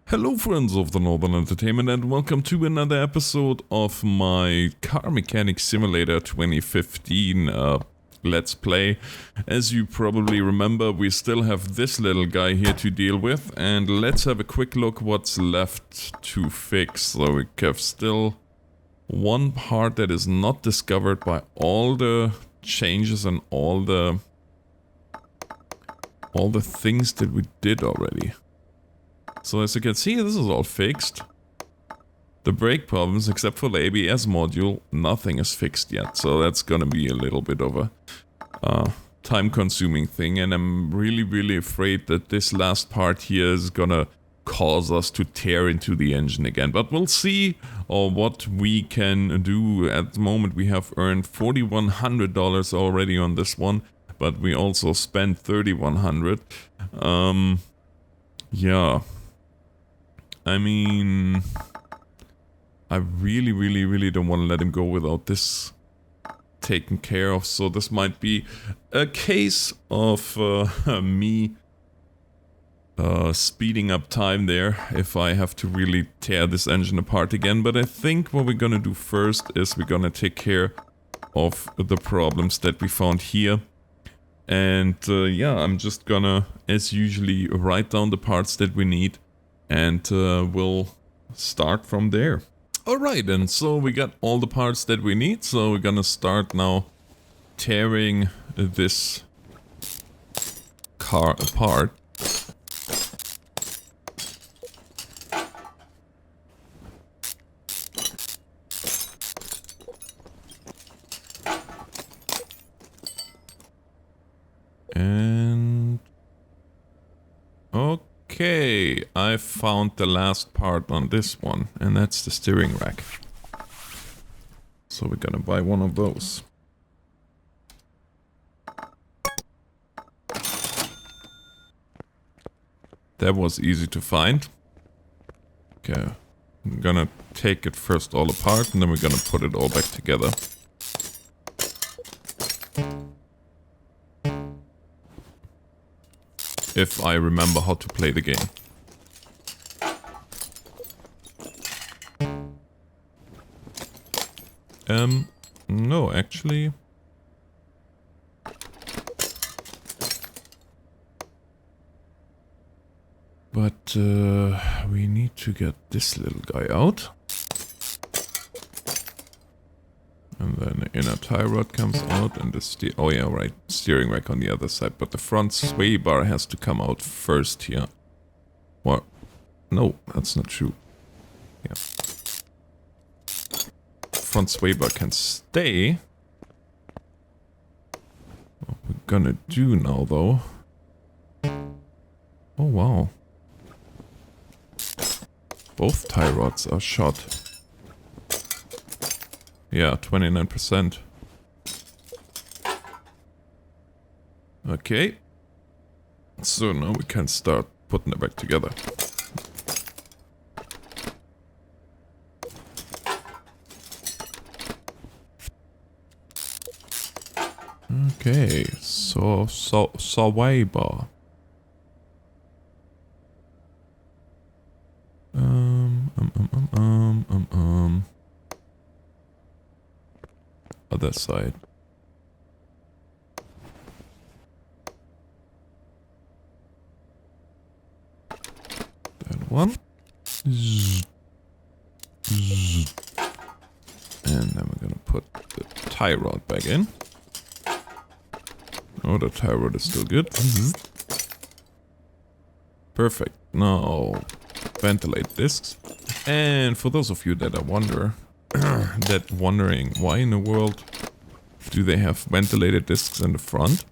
Hello friends of the Northern Entertainment and welcome to another episode of my Car Mechanic Simulator 2015 Let's Play. As you probably remember, we still have this little guy here to deal with, and let's have a quick look what's left to fix. So we have still one part that is not discovered by all the changes and all the things that we did already. So as you can see, this is all fixed. The brake problems, except for the ABS module, nothing is fixed yet. So that's gonna be a little bit of a time-consuming thing. And I'm really afraid that this last part here is gonna cause us to tear into the engine again. But we'll see what we can do. At the moment we have earned $4,100 already on this one. But we also spent $3,100. Yeah. I mean, I really don't want to let him go without this taken care of. So this might be a case of me speeding up time there if I have to really tear this engine apart again. But I think what we're gonna do first is we're gonna take care of the problems that we found here. And yeah, I'm just gonna, as usually, write down the parts that we need. And we'll start from there. Alright, and so we got all the parts that we need, so we're gonna start now tearing this car apart. And... okay, I found the last part on this one, and that's the steering rack. So we're gonna buy one of those. That was easy to find. Okay, I'm gonna take it first all apart, and then we're gonna put it all back together. If I remember how to play the game. No, actually. But, we need to get this little guy out. And then the inner tie rod comes out and the oh yeah, right, steering rack on the other side. But the front sway bar has to come out first here. What? No, that's not true. Yeah. Front sway bar can stay. What we're gonna do now though. Oh wow. Both tie rods are shot. Yeah, 29%. Okay. So now we can start putting it back together. Okay, so sway bar. Other side. That one. And then we're gonna put the tie rod back in. Oh, the tie rod is still good. Perfect. Now, ventilate discs. And for those of you that are wondering why in the world do they have ventilated discs in the front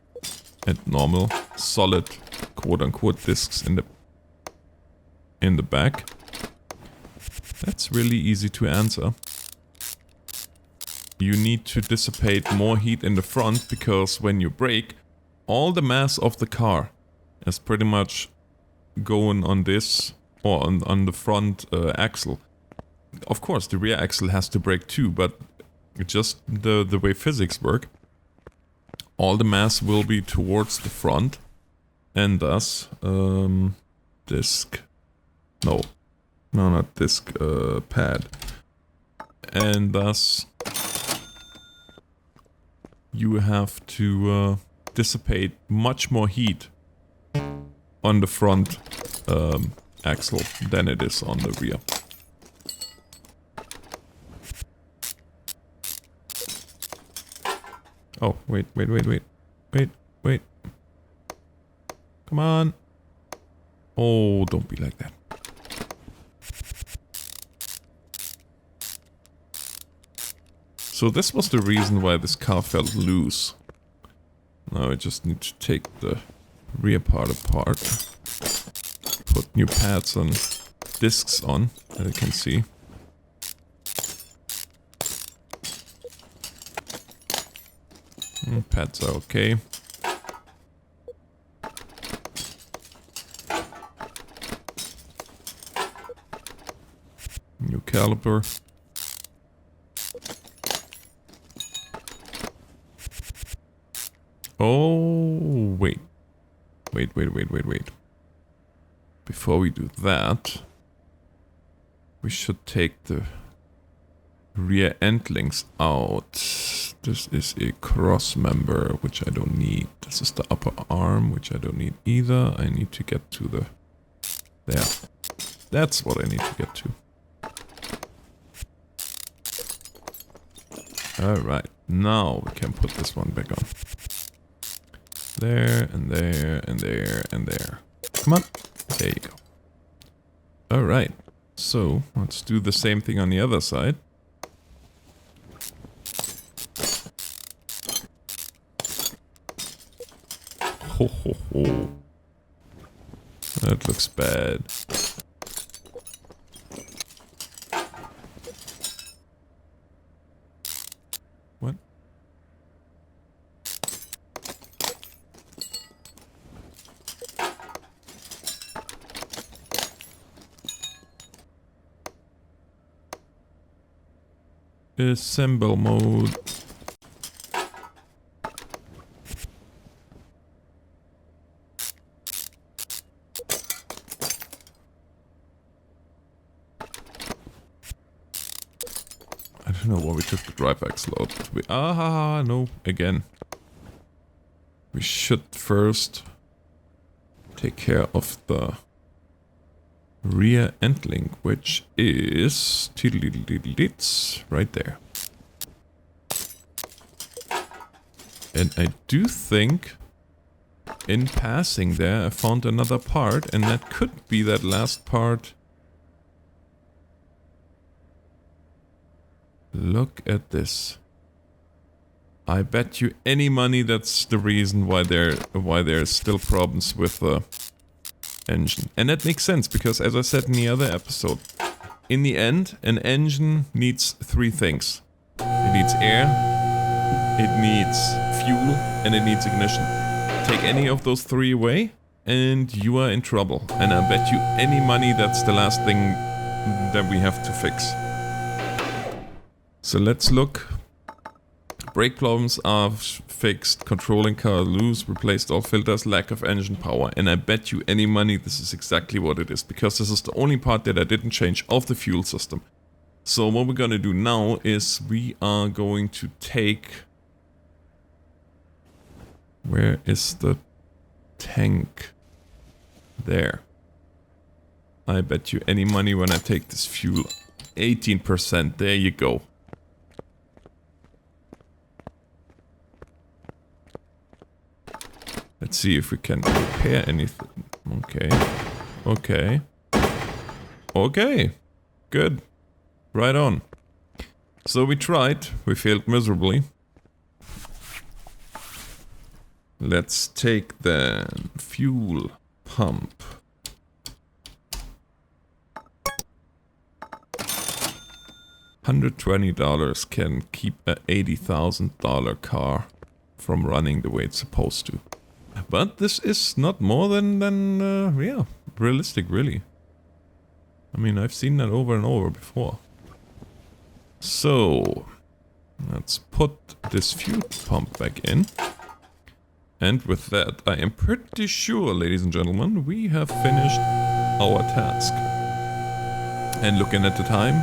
and normal solid quote-unquote discs in the back, that's really easy to answer. You need to dissipate more heat in the front because when you brake, all the mass of the car is pretty much going on this or on the front axle. Of course, the rear axle has to brake too, but just the way physics work, all the mass will be towards the front, and thus, disc No, No, not disk, pad. And thus you have to dissipate much more heat on the front axle than it is on the rear. Oh, wait. Come on. Oh, don't be like that. So this was the reason why this car felt loose. Now I just need to take the rear part apart. Put new pads and discs on, as you can see. Pads are okay. New caliper. Oh, wait. Before we do that, we should take the rear end links out. This is a cross member, which I don't need. This is the upper arm, which I don't need either. I need to get to the... There. That's what I need to get to. Alright, now we can put this one back on. There, and there, and there, and there. Come on. There you go. Alright, so let's do the same thing on the other side. Ho ho ho. That looks bad. What? Assemble mode. I don't know why we took the drive axle out. No, again. We should first take care of the rear end link, which is right there. And I do think in passing there I found another part, and that could be that last part. Look at this. I bet you any money that's the reason why there's still problems with the engine. And that makes sense because, as I said in the other episode, in the end, an engine needs three things. It needs air, it needs fuel, and it needs ignition. Take any of those three away, and you are in trouble. And I bet you any money that's the last thing that we have to fix. So let's look. Brake problems are fixed, controlling car loose, replaced all filters, lack of engine power. And I bet you any money this is exactly what it is, because this is the only part that I didn't change of the fuel system. So what we're gonna do now is we are going to take... Where is the tank? There. I bet you any money when I take this fuel. 18%, there you go. Let's see if we can repair anything. Okay. Good. Right on. So we tried. We failed miserably. Let's take the fuel pump. $120 can keep a $80,000 car from running the way it's supposed to. But this is not more than realistic, really. I mean, I've seen that over and over before. So, let's put this fuel pump back in. And with that, I am pretty sure, ladies and gentlemen, we have finished our task. And looking at the time,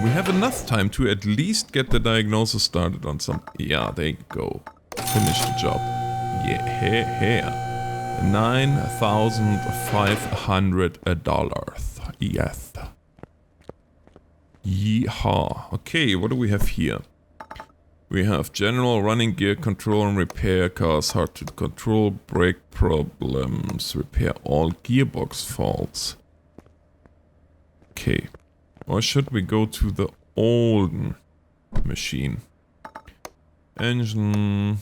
we have enough time to at least get the diagnosis started on some... Yeah, there you go. Finish the job. Yeah. $9,500. Yes. Yeehaw. Okay, what do we have here? We have general running gear control and repair, cars hard to control, brake problems, repair all gearbox faults. Okay. Or should we go to the old machine? Engine,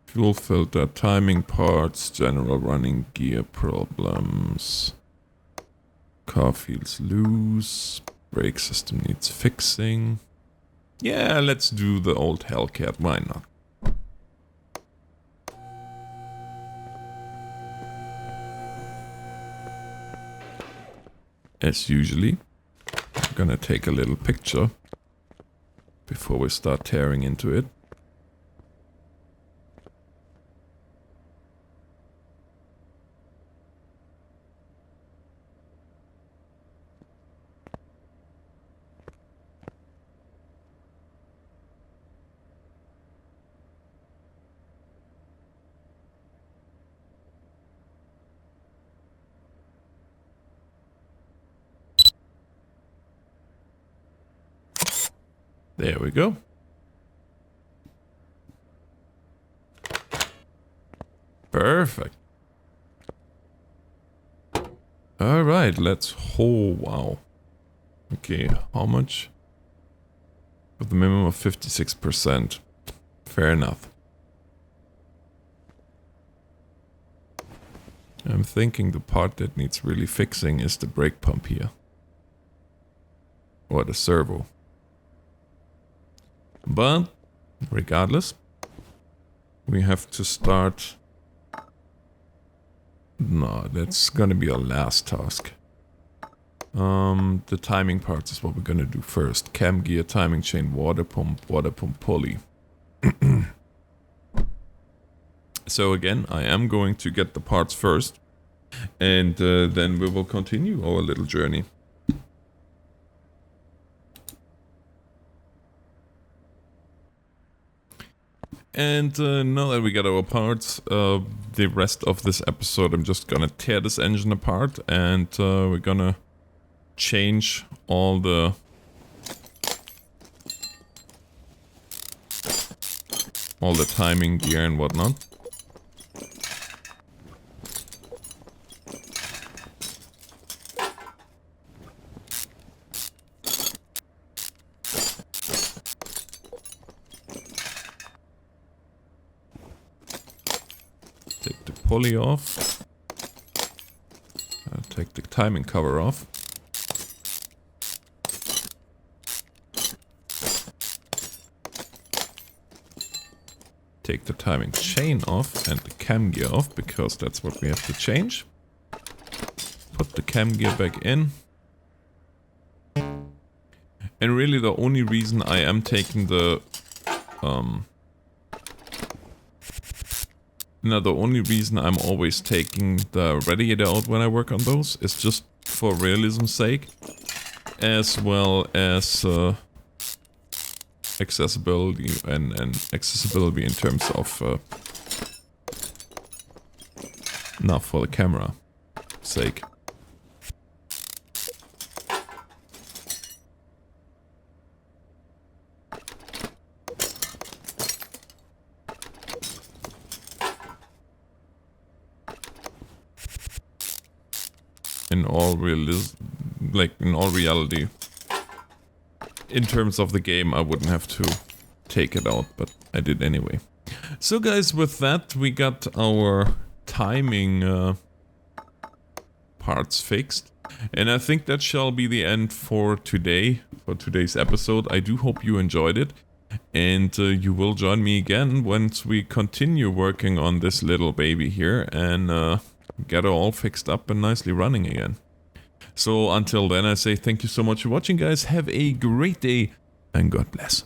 fuel filter, timing parts, general running gear problems. Car feels loose, brake system needs fixing. Yeah, let's do the old Hellcat, why not? As usually, I'm gonna take a little picture before we start tearing into it. There we go. Perfect. Alright, let's... Oh, wow. Okay, how much? With a minimum of 56%. Fair enough. I'm thinking the part that needs really fixing is the brake pump here. Or the servo. But, regardless, we have to start... No, that's gonna be our last task. The timing parts is what we're gonna do first. Cam gear, timing chain, water pump pulley. So again, I am going to get the parts first. And then we will continue our little journey. And now that we got our parts, the rest of this episode I'm just gonna tear this engine apart and we're gonna change all the timing gear and whatnot. Take the pulley off. Take the timing cover off. Take the timing chain off and the cam gear off, because that's what we have to change. Put the cam gear back in. And really the only reason I am taking the... the only reason I'm always taking the radiator out when I work on those is just for realism's sake, as well as accessibility and accessibility in terms of for the camera sake. In all reality, in terms of the game, I wouldn't have to take it out, but I did anyway. So guys, with that, we got our timing parts fixed. And I think that shall be the end for today, for today's episode. I do hope you enjoyed it. And you will join me again once we continue working on this little baby here and get it all fixed up and nicely running again. So until then, I say thank you so much for watching, guys. Have a great day and God bless.